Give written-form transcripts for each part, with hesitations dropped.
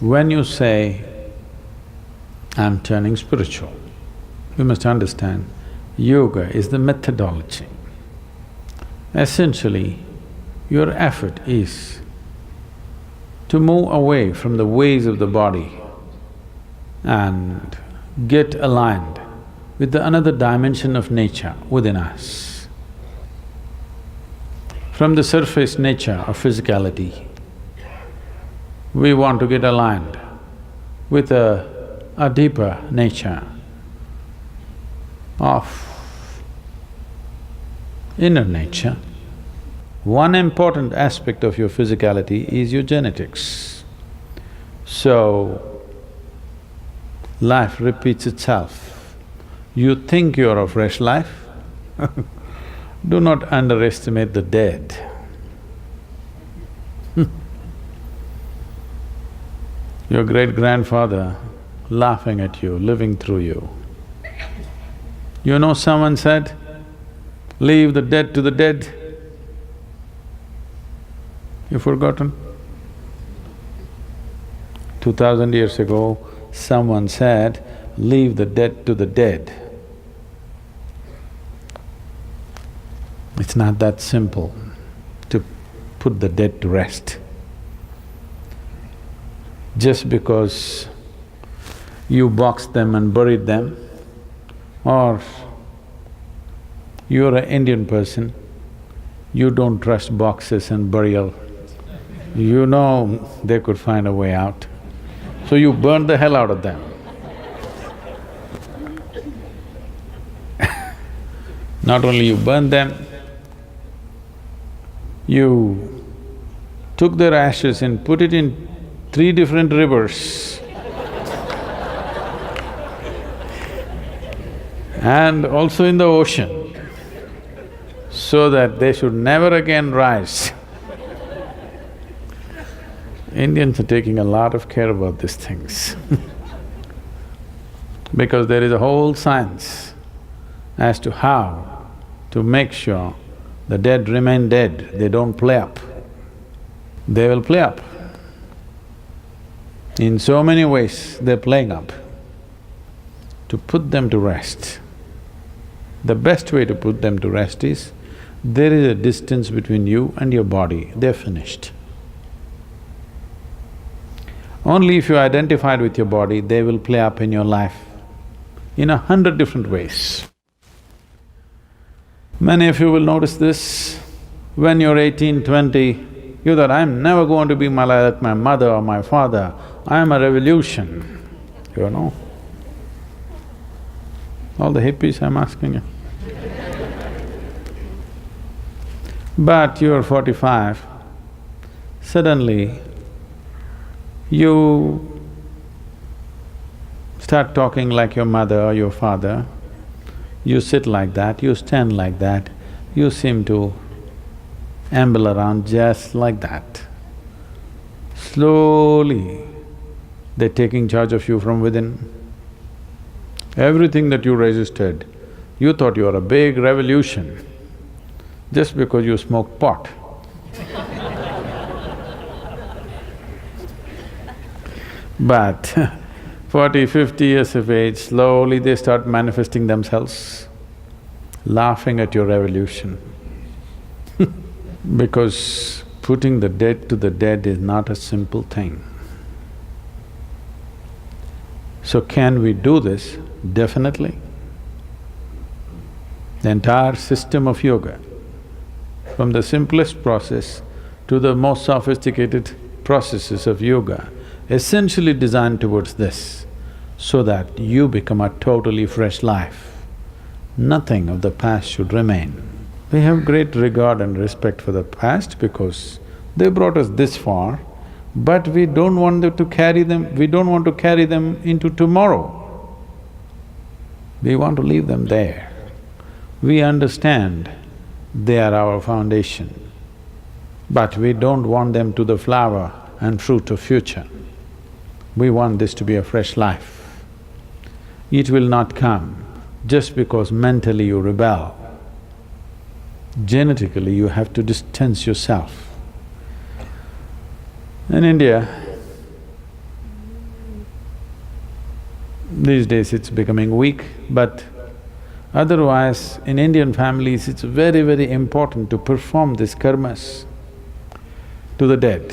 When you say, I'm turning spiritual, you must understand, yoga is the methodology. Essentially, your effort is to move away from the ways of the body and get aligned with the another dimension of nature within us. From the surface nature of physicality, we want to get aligned with a deeper nature of inner nature. One important aspect of your physicality is your genetics. So, life repeats itself. You think you're a fresh life? Do not underestimate the dead. Your great-grandfather laughing at you, living through you. You know, someone said, leave the dead to the dead. You've forgotten? 2000 years ago, someone said, leave the dead to the dead. It's not that simple to put the dead to rest. Just because you boxed them and buried them, or you're an Indian person, you don't trust boxes and burial. You know they could find a way out, so you burn the hell out of them. Not only you burned them, you took their ashes and put it in 3 different rivers and also in the ocean, so that they should never again rise. Indians are taking a lot of care about these things because there is a whole science as to how to make sure the dead remain dead, they don't play up. They will play up. In so many ways, they're playing up. To put them to rest, the best way to put them to rest is, there is a distance between you and your body, they're finished. Only if you identified with your body, they will play up in your life in 100 different ways. Many of you will notice this. When you're 18, 20, you thought, I'm never going to be like my mother or my father, I am a revolution, you know. All the hippies, I'm asking you. But you're 45, suddenly you start talking like your mother or your father, you sit like that, you stand like that, you seem to amble around just like that. Slowly, they're taking charge of you from within. Everything that you resisted, you thought you were a big revolution just because you smoked pot. But 40, 50 years of age, slowly they start manifesting themselves, laughing at your revolution. Because putting the dead to the dead is not a simple thing. So can we do this? Definitely. The entire system of yoga, from the simplest process to the most sophisticated processes of yoga, essentially designed towards this, so that you become a totally fresh life. Nothing of the past should remain. We have great regard and respect for the past because they brought us this far, but we don't want them to carry them… we don't want to carry them into tomorrow. We want to leave them there. We understand they are our foundation, but we don't want them to the flower and fruit of future. We want this to be a fresh life. It will not come just because mentally you rebel. Genetically, you have to distance yourself. In India, These days it's becoming weak, but otherwise in Indian families it's very, very important to perform these karmas to the dead.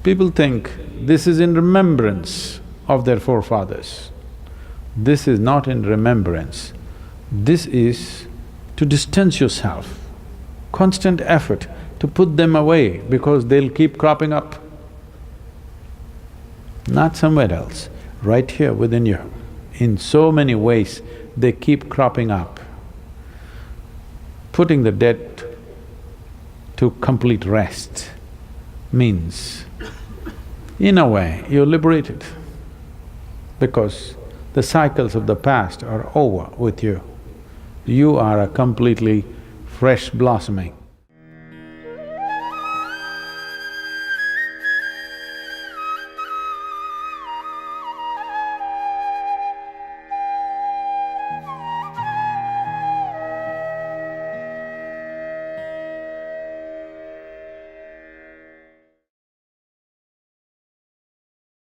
People think this is in remembrance of their forefathers. This is not in remembrance. This is to distance yourself, constant effort to put them away because they'll keep cropping up. Not somewhere else, right here within you. In so many ways, they keep cropping up. Putting the dead to complete rest means, in a way, you're liberated because the cycles of the past are over with you. You are a completely fresh blossoming.